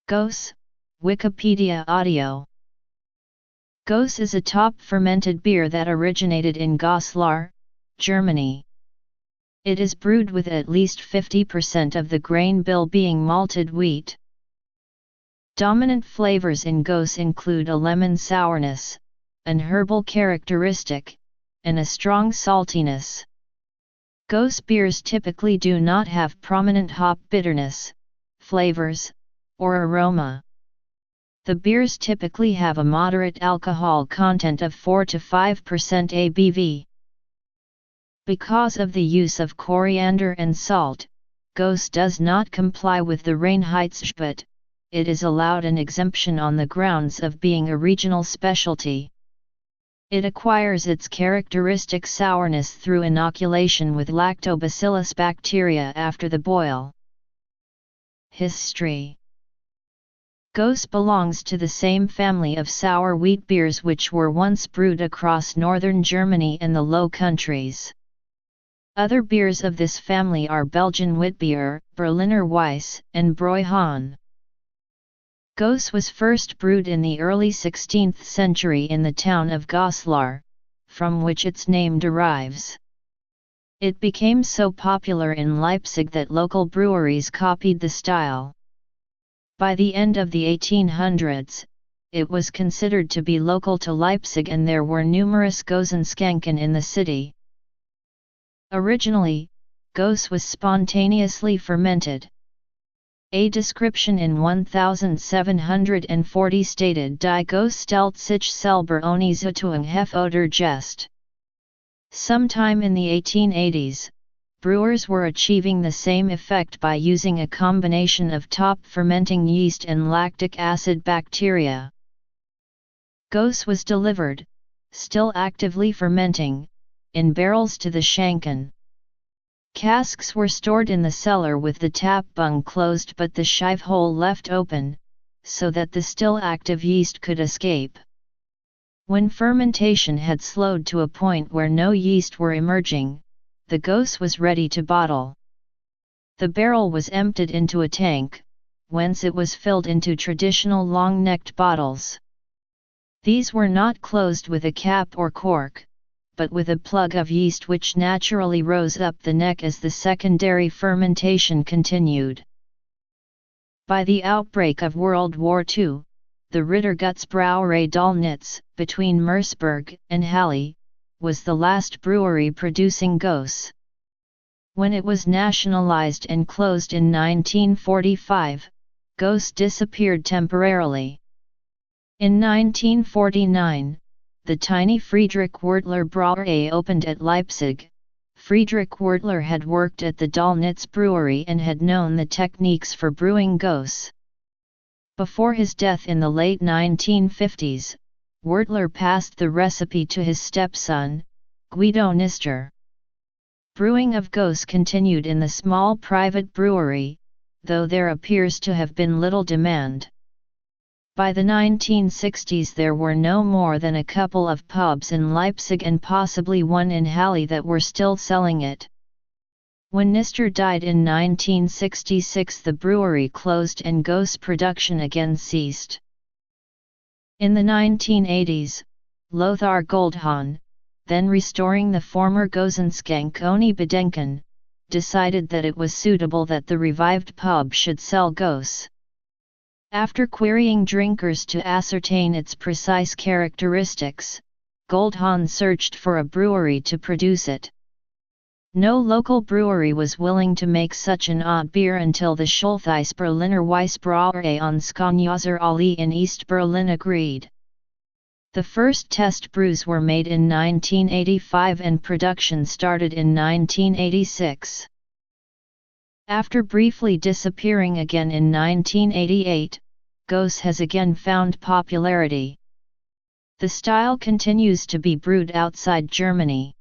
Gose, Wikipedia audio. Gose is a top fermented beer that originated in Goslar, Germany. It is brewed with at least 50% of the grain bill being malted wheat. Dominant flavors in Gose include a lemon sourness, an herbal characteristic, and a strong saltiness. Gose beers typically do not have prominent hop bitterness, flavors, or aroma. The beers typically have a moderate alcohol content of 4 to 5% ABV. Because of the use of coriander and salt, Gose does not comply with the Reinheitsgebot. It is allowed an exemption on the grounds of being a regional specialty. It acquires its characteristic sourness through inoculation with lactobacillus bacteria after the boil. History. Gose belongs to the same family of sour wheat beers which were once brewed across northern Germany and the Low Countries. Other beers of this family are Belgian Witbier, Berliner Weiss, and Bräuhahn. Gose was first brewed in the early 16th century in the town of Goslar, from which its name derives. It became so popular in Leipzig that local breweries copied the style. By the end of the 1800s, it was considered to be local to Leipzig and there were numerous Gosenskänken in the city. Originally, Gose was spontaneously fermented. A description in 1740 stated Die Gose stellt sich selber ohne Züchtung hef oder Gest. Sometime in the 1880s, brewers were achieving the same effect by using a combination of top fermenting yeast and lactic acid bacteria. Gose was delivered, still actively fermenting, in barrels to the Schanken. Casks were stored in the cellar with the tap bung closed but the shive hole left open, so that the still active yeast could escape. When fermentation had slowed to a point where no yeast were emerging, the Gose was ready to bottle. The barrel was emptied into a tank, whence it was filled into traditional long-necked bottles. These were not closed with a cap or cork, but with a plug of yeast which naturally rose up the neck as the secondary fermentation continued. By the outbreak of World War II, the Rittergutsbrauerei Dölnitz, between Merseburg and Halle, was the last brewery producing Gose. When it was nationalized and closed in 1945, Gose disappeared temporarily. In 1949, the tiny Friedrich Wertler Brauerei opened at Leipzig. Friedrich Wertler had worked at the Dölnitz brewery and had known the techniques for brewing Gose. Before his death in the late 1950s, Wertler passed the recipe to his stepson, Guido Nister. Brewing of Gose continued in the small private brewery, though there appears to have been little demand. By the 1960s there were no more than a couple of pubs in Leipzig and possibly one in Halle that were still selling it. When Nister died in 1966 the brewery closed and Gose production again ceased. In the 1980s, Lothar Goldhahn, then restoring the former Gosenskänk ohne Bedenken, decided that it was suitable that the revived pub should sell Gose. After querying drinkers to ascertain its precise characteristics, Goldhahn searched for a brewery to produce it. No local brewery was willing to make such an odd beer until the Schultheiss Berliner Weissbrauerei on Skönjäser Allee in East Berlin agreed. The first test brews were made in 1985 and production started in 1986. After briefly disappearing again in 1988, Gose has again found popularity. The style continues to be brewed outside Germany.